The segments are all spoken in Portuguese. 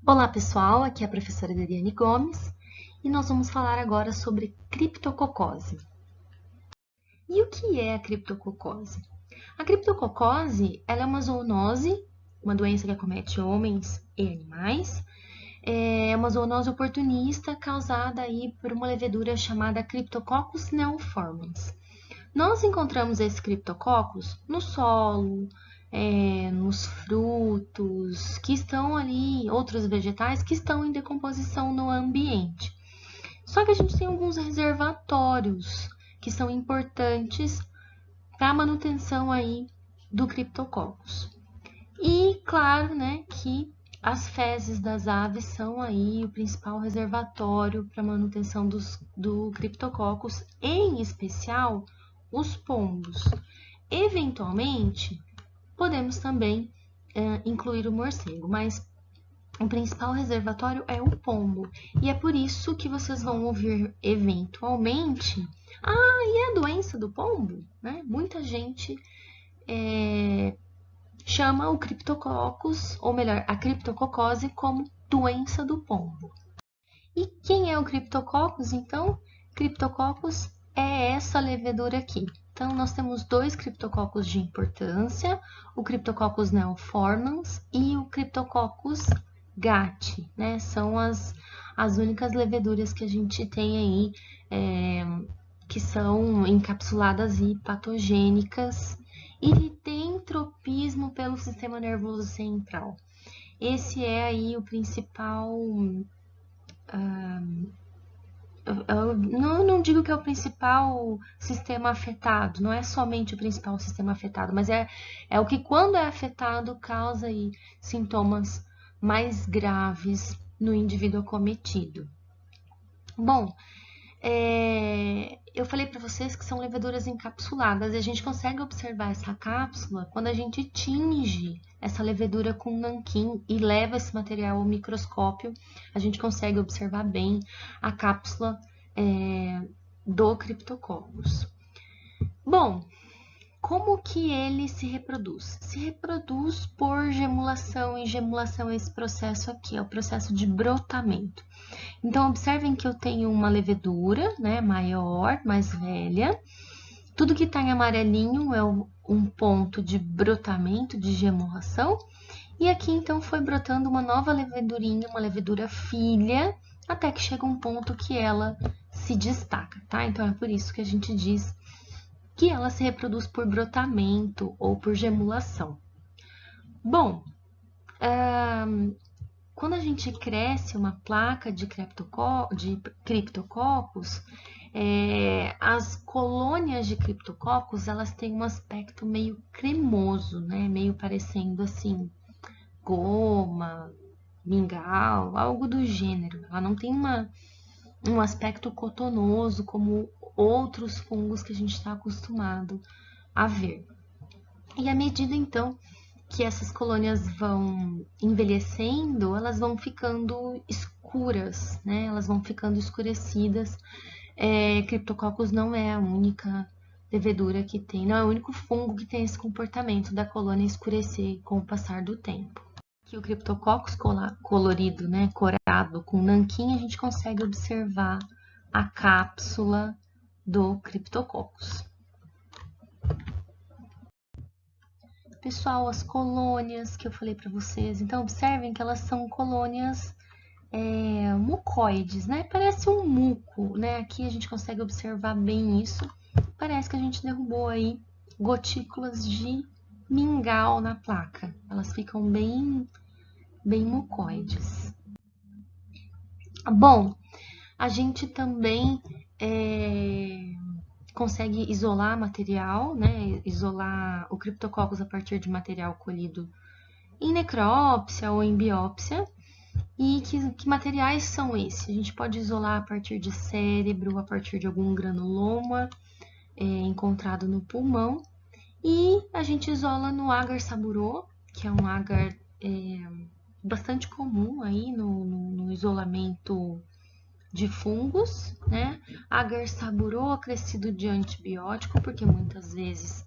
Olá pessoal, aqui é a professora Dariane Gomes e nós vamos falar agora sobre criptococose. E o que é a criptococose? A criptococose ela é uma zoonose, uma doença que acomete homens e animais. É uma zoonose oportunista causada aí por uma levedura chamada Cryptococcus neoformans. Nós encontramos esse criptococcus no solo, nos frutos, que estão ali, outros vegetais que estão em decomposição no ambiente. Só que a gente tem alguns reservatórios que são importantes para a manutenção aí do criptococcus. E claro, né, que as fezes das aves são aí o principal reservatório para a manutenção do criptococcus, em especial os pombos. Eventualmente, podemos também incluir o morcego, mas o principal reservatório é o pombo. E é por isso que vocês vão ouvir eventualmente: ah, e a doença do pombo? Né? Muita gente chama o criptococcus, ou melhor, a criptococose, como doença do pombo. E quem é o criptococcus, então? Criptococcus é essa levedura aqui. Então, nós temos dois criptococcus de importância, o Cryptococcus neoformans e o Cryptococcus gat, né? São as únicas leveduras que a gente tem aí, que são encapsuladas e patogênicas e têm tropismo pelo sistema nervoso central. Esse é aí o principal... Eu não digo que é o principal sistema afetado, não é somente o principal sistema afetado, mas é o que, quando é afetado, causa aí sintomas mais graves no indivíduo acometido. Bom, eu falei para vocês que são leveduras encapsuladas e a gente consegue observar essa cápsula quando a gente tinge essa levedura com nanquim e leva esse material ao microscópio. A gente consegue observar bem a cápsula do Cryptococcus. Bom, como que ele se reproduz? Se reproduz por gemulação, e gemulação é esse processo aqui, é o processo de brotamento. Então, observem que eu tenho uma levedura, né, maior, mais velha. Tudo que está em amarelinho é um ponto de brotamento, de gemulação. E aqui, então, foi brotando uma nova levedurinha, uma levedura filha, até que chega um ponto que ela se destaca, tá? Então, é por isso que a gente diz que ela se reproduz por brotamento ou por gemulação. Bom, quando a gente cresce uma placa de criptococcus, as colônias de criptococcus, elas têm um aspecto meio cremoso, né? Meio parecendo assim, goma, mingau, algo do gênero. Ela não tem um aspecto cotonoso como outros fungos que a gente está acostumado a ver. E à medida, então, que essas colônias vão envelhecendo, elas vão ficando escuras, né? Elas vão ficando escurecidas. Cryptococcus não é a única levedura que tem, não é o único fungo que tem esse comportamento da colônia escurecer com o passar do tempo. Aqui o Cryptococcus colorido, né, corado com nanquim, a gente consegue observar a cápsula do Cryptococcus. Pessoal, as colônias que eu falei para vocês, então observem que elas são colônias mucoides, né? Parece um muco, né? Aqui a gente consegue observar bem isso. Parece que a gente derrubou aí gotículas de mingau na placa. Elas ficam bem mucoides. Bom, a gente também consegue isolar material, né? Isolar o Cryptococcus a partir de material colhido em necrópsia ou em biópsia. E que materiais são esses? A gente pode isolar a partir de cérebro, a partir de algum granuloma encontrado no pulmão. E a gente isola no agar saburô, que é um agar bastante comum aí no isolamento de fungos, né? Agar saburô acrescido de antibiótico, porque muitas vezes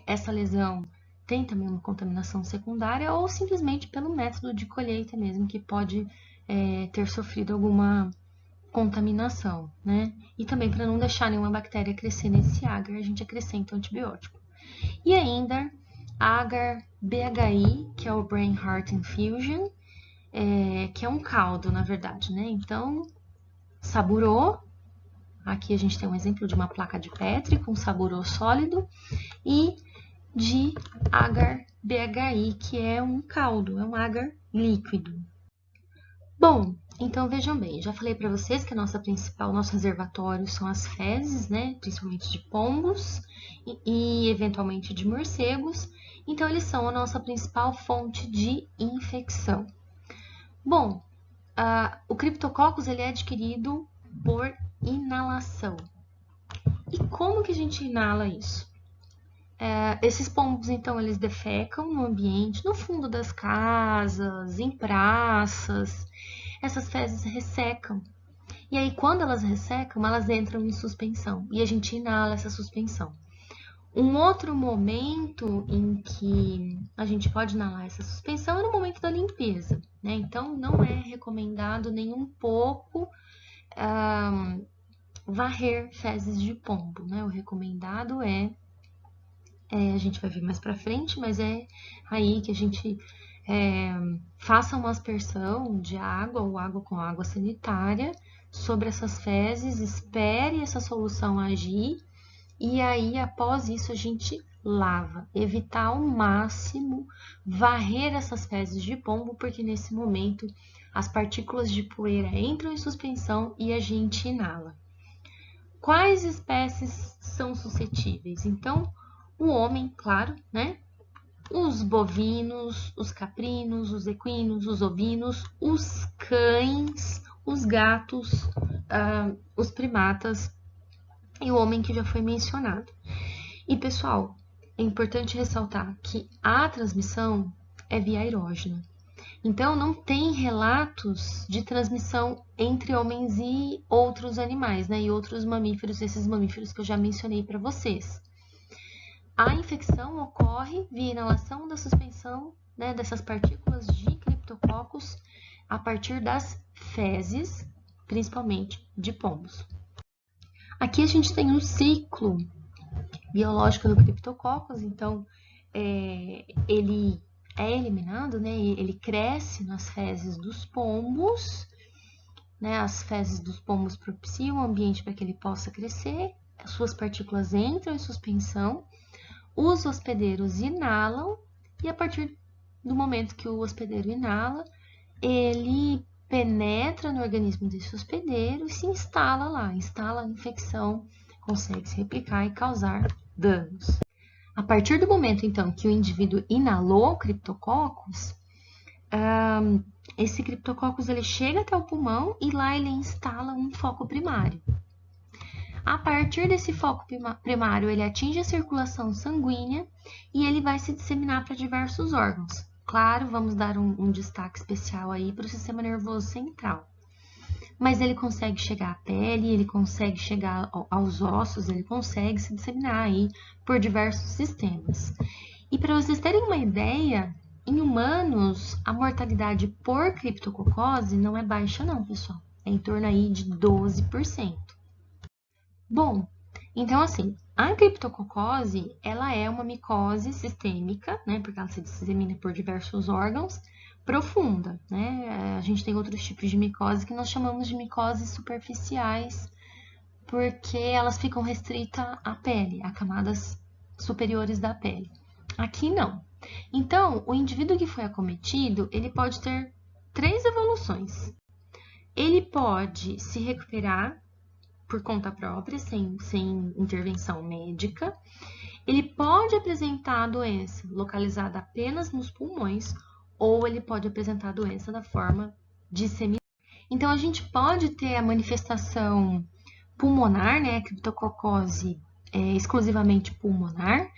essa lesão tem também uma contaminação secundária ou simplesmente pelo método de colheita mesmo, que pode ter sofrido alguma contaminação, né? E também para não deixar nenhuma bactéria crescer nesse agar, a gente acrescenta o antibiótico. E ainda, agar BHI, que é o Brain Heart Infusion, que é um caldo, na verdade, né? Então, saburô, aqui a gente tem um exemplo de uma placa de Petri com saburô sólido, e de agar BHI, que é um caldo, é um agar líquido. Bom, então vejam bem, já falei para vocês que nosso reservatório são as fezes, né, principalmente de pombos e eventualmente de morcegos, então eles são a nossa principal fonte de infecção. Bom, o Cryptococcus ele é adquirido por inalação. E como que a gente inala isso? Esses pombos, então, eles defecam no ambiente, no fundo das casas, em praças. Essas fezes ressecam. E aí, quando elas ressecam, elas entram em suspensão. E a gente inala essa suspensão. Um outro momento em que a gente pode inalar essa suspensão é no momento da limpeza, né? Então, não é recomendado nem um pouco varrer fezes de pombo, né? O recomendado a gente vai ver mais pra frente, mas é aí que a gente faça uma aspersão de água ou água com água sanitária sobre essas fezes, espere essa solução agir e aí após isso a gente lava, evitar ao máximo varrer essas fezes de pombo, porque nesse momento as partículas de poeira entram em suspensão e a gente inala. Quais espécies são suscetíveis? Então, o homem, claro, né? Os bovinos, os caprinos, os equinos, os ovinos, os cães, os gatos, os primatas e o homem que já foi mencionado. E, pessoal, é importante ressaltar que a transmissão é via aerógena. Então, não tem relatos de transmissão entre homens e outros animais, né? E outros mamíferos, esses mamíferos que eu já mencionei para vocês. A infecção ocorre via inalação da suspensão, né, dessas partículas de Cryptococcus a partir das fezes, principalmente de pombos. Aqui a gente tem um ciclo biológico do Cryptococcus, então ele é eliminado, né, ele cresce nas fezes dos pombos, né, as fezes dos pombos propiciam o ambiente para que ele possa crescer, as suas partículas entram em suspensão, os hospedeiros inalam e a partir do momento que o hospedeiro inala, ele penetra no organismo desse hospedeiro e se instala lá, instala a infecção, consegue se replicar e causar danos. A partir do momento, então, que o indivíduo inalou o Cryptococcus, esse Cryptococcus ele chega até o pulmão e lá ele instala um foco primário. A partir desse foco primário, ele atinge a circulação sanguínea e ele vai se disseminar para diversos órgãos. Claro, vamos dar um destaque especial aí para o sistema nervoso central. Mas ele consegue chegar à pele, ele consegue chegar aos ossos, ele consegue se disseminar aí por diversos sistemas. E para vocês terem uma ideia, em humanos, a mortalidade por criptococose não é baixa não, pessoal. É em torno aí de 12%. Bom, então assim, a criptococose, ela é uma micose sistêmica, né, porque ela se dissemina por diversos órgãos, profunda, né? A gente tem outros tipos de micose que nós chamamos de micoses superficiais, porque elas ficam restritas à pele, a camadas superiores da pele. Aqui não. Então, o indivíduo que foi acometido, ele pode ter 3 evoluções. Ele pode se recuperar por conta própria, sem intervenção médica. Ele pode apresentar a doença localizada apenas nos pulmões ou ele pode apresentar a doença da forma disseminada. Então, a gente pode ter a manifestação pulmonar, né, a criptococose exclusivamente pulmonar.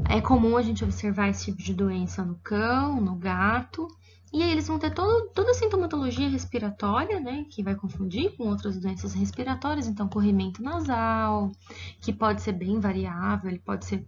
É comum a gente observar esse tipo de doença no cão, no gato, e aí eles vão ter toda a sintomatologia respiratória, né, que vai confundir com outras doenças respiratórias, então corrimento nasal, que pode ser bem variável, ele pode ser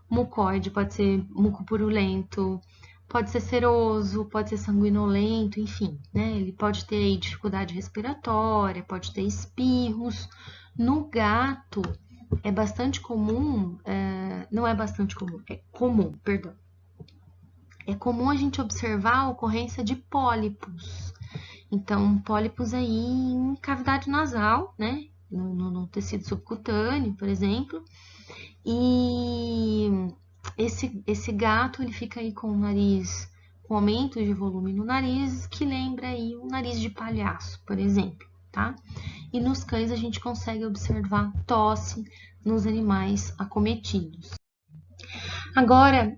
mucoide, pode ser mucopurulento, pode ser seroso, pode ser sanguinolento, enfim, né? Ele pode ter aí dificuldade respiratória, pode ter espirros. No gato, é bastante comum, não é bastante comum, é comum, perdão. É comum a gente observar a ocorrência de pólipos. Então, pólipos aí em cavidade nasal, né? No tecido subcutâneo, por exemplo. E esse gato, ele fica aí com o nariz, com aumento de volume no nariz, que lembra aí um nariz de palhaço, por exemplo, tá? E nos cães a gente consegue observar tosse nos animais acometidos. Agora,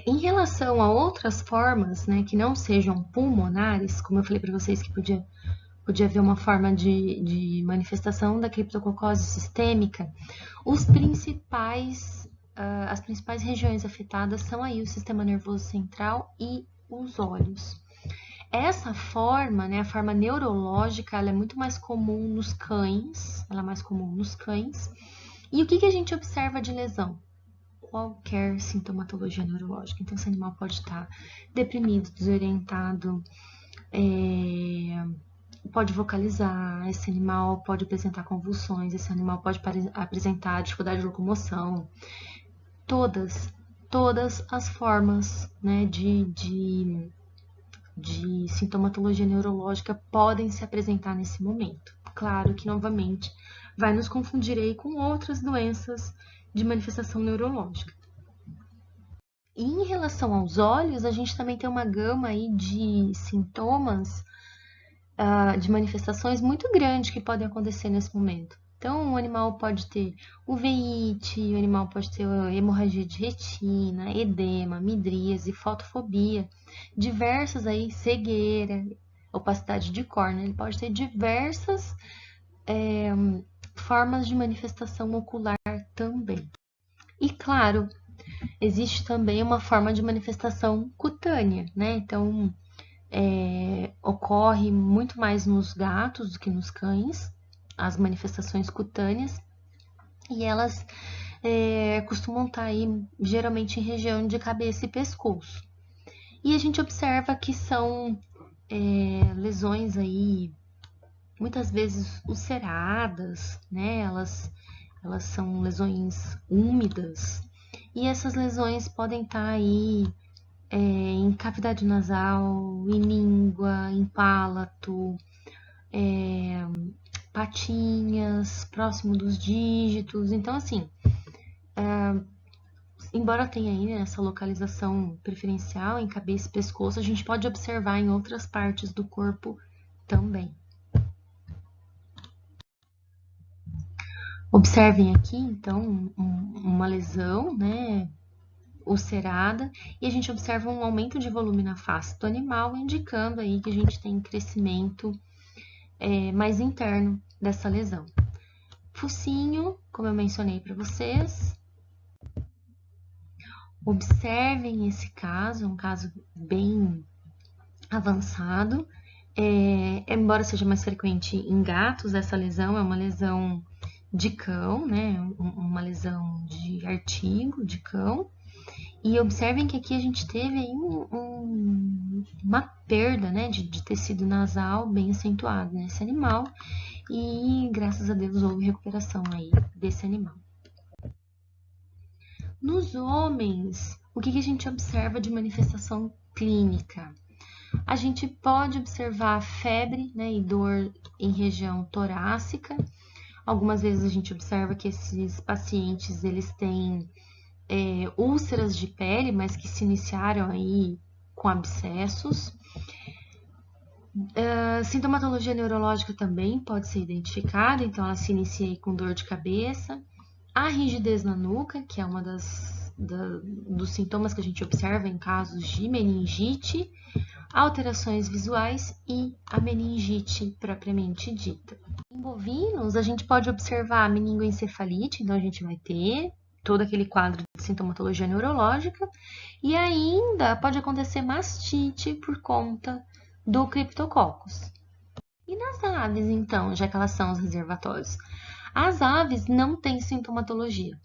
em relação a outras formas, né, que não sejam pulmonares, como eu falei para vocês que podia haver uma forma de manifestação da criptococose sistêmica, as principais regiões afetadas são aí o sistema nervoso central e os olhos. Essa forma, né, a forma neurológica, ela é muito mais comum nos cães, E o que a gente observa de lesão? Qualquer sintomatologia neurológica. Então, esse animal pode estar deprimido, desorientado, pode vocalizar, esse animal pode apresentar convulsões, esse animal pode apresentar dificuldade de locomoção. Todas as formas, né, de sintomatologia neurológica podem se apresentar nesse momento. Claro que, novamente, vai nos confundir aí com outras doenças de manifestação neurológica. E em relação aos olhos, a gente também tem uma gama aí de sintomas, de manifestações muito grande que podem acontecer nesse momento. Então, o animal pode ter uveíte, o animal pode ter hemorragia de retina, edema, midríase, fotofobia, diversas aí, cegueira, opacidade de córnea. Ele pode ter diversas formas de manifestação ocular também. E, claro, existe também uma forma de manifestação cutânea, né? Então, ocorre muito mais nos gatos do que nos cães, as manifestações cutâneas, e elas costumam estar aí geralmente em região de cabeça e pescoço. E a gente observa que são lesões aí muitas vezes ulceradas, né? Elas são lesões úmidas, e essas lesões podem estar aí em cavidade nasal, em língua, em palato, patinhas, próximo dos dígitos. Então, assim, embora tenha aí essa localização preferencial em cabeça e pescoço, a gente pode observar em outras partes do corpo também. Observem aqui, então, uma lesão, né, ulcerada, e a gente observa um aumento de volume na face do animal, indicando aí que a gente tem crescimento mais interno dessa lesão. Focinho, como eu mencionei para vocês. Observem esse caso, um caso bem avançado. Embora seja mais frequente em gatos, essa lesão é uma lesão de cão, né? Uma lesão de artigo de cão. E observem que aqui a gente teve aí uma perda, né, de tecido nasal bem acentuado nesse animal, e graças a Deus houve recuperação aí desse animal. Nos homens, o que a gente observa de manifestação clínica? A gente pode observar febre, né, e dor em região torácica. Algumas vezes a gente observa que esses pacientes eles têm úlceras de pele, mas que se iniciaram aí com abscessos. Sintomatologia neurológica também pode ser identificada, então ela se inicia aí com dor de cabeça. A rigidez na nuca, que é uma dos sintomas que a gente observa em casos de meningite, alterações visuais e a meningite propriamente dita. Em bovinos, a gente pode observar a meningoencefalite, então a gente vai ter todo aquele quadro de sintomatologia neurológica, e ainda pode acontecer mastite por conta do Cryptococcus. E nas aves, então, já que elas são os reservatórios? As aves não têm sintomatologia.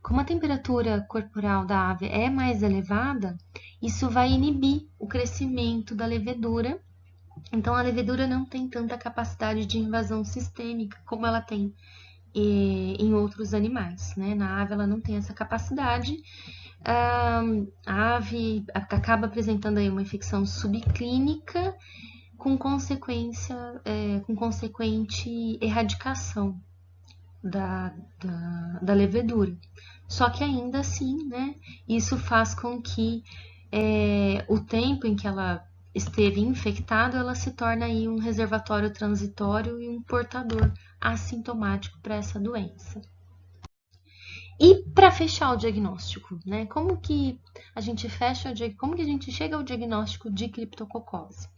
Como a temperatura corporal da ave é mais elevada, isso vai inibir o crescimento da levedura. Então, a levedura não tem tanta capacidade de invasão sistêmica como ela tem em outros animais, né? Na ave, ela não tem essa capacidade. A ave acaba apresentando aí uma infecção subclínica com consequente erradicação da levedura. Só que ainda assim, né, isso faz com que o tempo em que ela esteve infectada, ela se torna aí um reservatório transitório e um portador assintomático para essa doença. E para fechar o diagnóstico, né? Como que a gente chega ao diagnóstico de criptococose?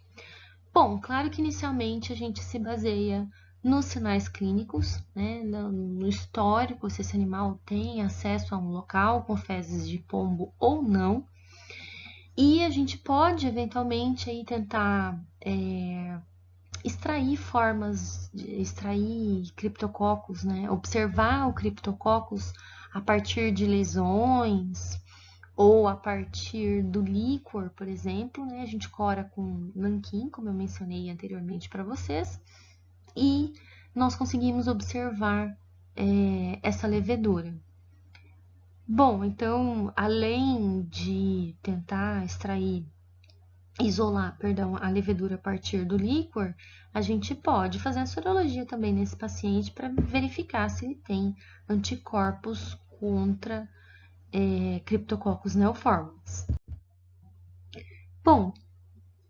Bom, claro que inicialmente a gente se baseia nos sinais clínicos, né? No histórico, se esse animal tem acesso a um local com fezes de pombo ou não. E a gente pode eventualmente aí tentar extrair criptococos, né? Observar o criptococcus a partir de lesões ou a partir do líquor, por exemplo, né? A gente cora com nanquim, como eu mencionei anteriormente para vocês, e nós conseguimos observar essa levedura. Bom, então, além de tentar isolar, a levedura a partir do líquor, a gente pode fazer a sorologia também nesse paciente para verificar se ele tem anticorpos contra Cryptococcus neoformans. Bom,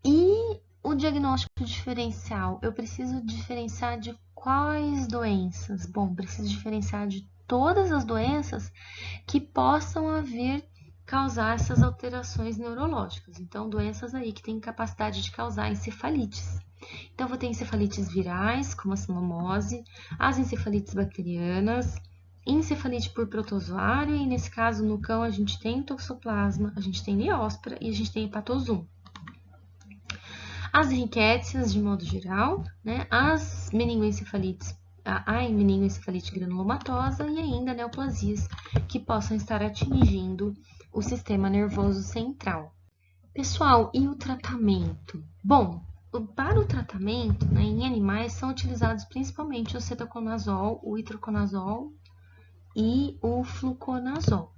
e o diagnóstico diferencial? Eu preciso diferenciar de quais doenças? Bom, preciso diferenciar de todas as doenças que possam causar essas alterações neurológicas. Então, doenças aí que têm capacidade de causar encefalites. Então, vou ter encefalites virais, como a sinomose, as encefalites bacterianas, encefalite por protozoário, e nesse caso, no cão, a gente tem toxoplasma, a gente tem Neospora e a gente tem hepatosum. As rickétsias, de modo geral, né? As meningoencefalites, a meningoencefalite granulomatosa e ainda neoplasias que possam estar atingindo o sistema nervoso central. Pessoal, e o tratamento? Bom, para o tratamento, né, em animais são utilizados principalmente o cetoconazol, o itraconazol e o fluconazol.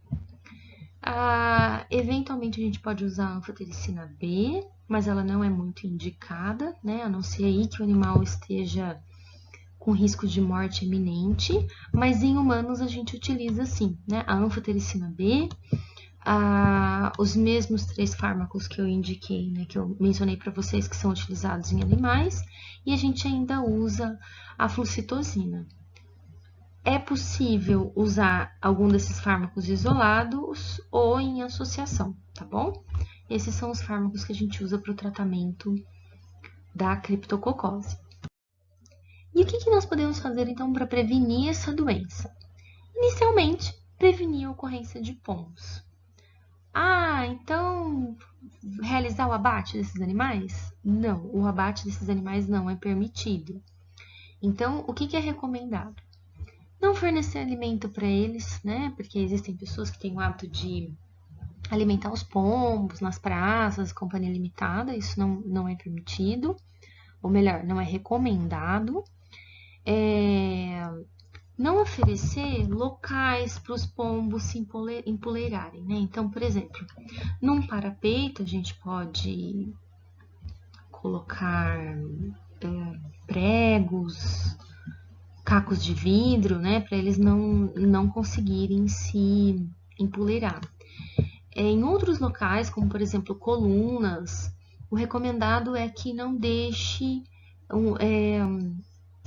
Eventualmente a gente pode usar a anfotericina B, mas ela não é muito indicada, né? A não ser aí que o animal esteja com risco de morte iminente, mas em humanos a gente utiliza sim, né? A anfotericina B, os mesmos 3 fármacos que eu indiquei, né? Que eu mencionei para vocês que são utilizados em animais, e a gente ainda usa a flucitosina. É possível usar algum desses fármacos isolados ou em associação, tá bom? Esses são os fármacos que a gente usa para o tratamento da criptococose. E o que nós podemos fazer, então, para prevenir essa doença? Inicialmente, prevenir a ocorrência de pombos. Então, realizar o abate desses animais? Não, o abate desses animais não é permitido. Então, o que é recomendado? Não fornecer alimento para eles, né? Porque existem pessoas que têm o hábito de alimentar os pombos nas praças, companhia limitada, isso não é permitido, ou melhor, não é recomendado. Não oferecer locais para os pombos se empoleirarem, né? Então, por exemplo, num parapeito a gente pode colocar pregos, cacos de vidro, né, para eles não conseguirem se empoleirar. Em outros locais, como por exemplo colunas, o recomendado é que não deixe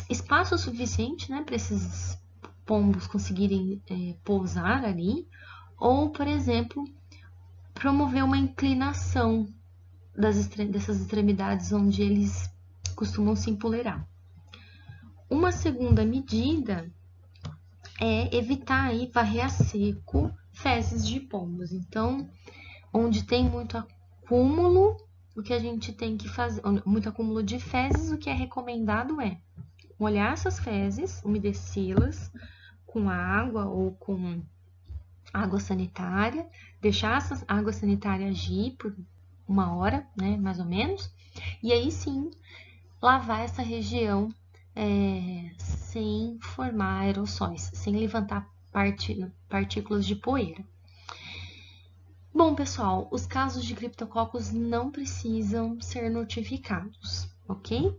espaço suficiente, né, para esses pombos conseguirem pousar ali, ou por exemplo promover uma inclinação dessas extremidades onde eles costumam se empoleirar. Uma segunda medida é evitar aí varrer a seco fezes de pombos. Então, onde tem muito acúmulo, o que a gente tem que fazer, muito acúmulo de fezes, o que é recomendado é molhar essas fezes, umedecê-las com água ou com água sanitária, deixar essa água sanitária agir por 1 hora, né, mais ou menos, e aí sim lavar essa região sem formar aerossóis, sem levantar partículas de poeira. Bom, pessoal, os casos de criptococos não precisam ser notificados, ok?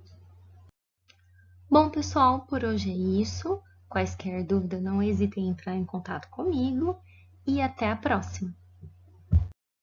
Bom, pessoal, por hoje é isso. Quaisquer dúvida, não hesitem em entrar em contato comigo e até a próxima!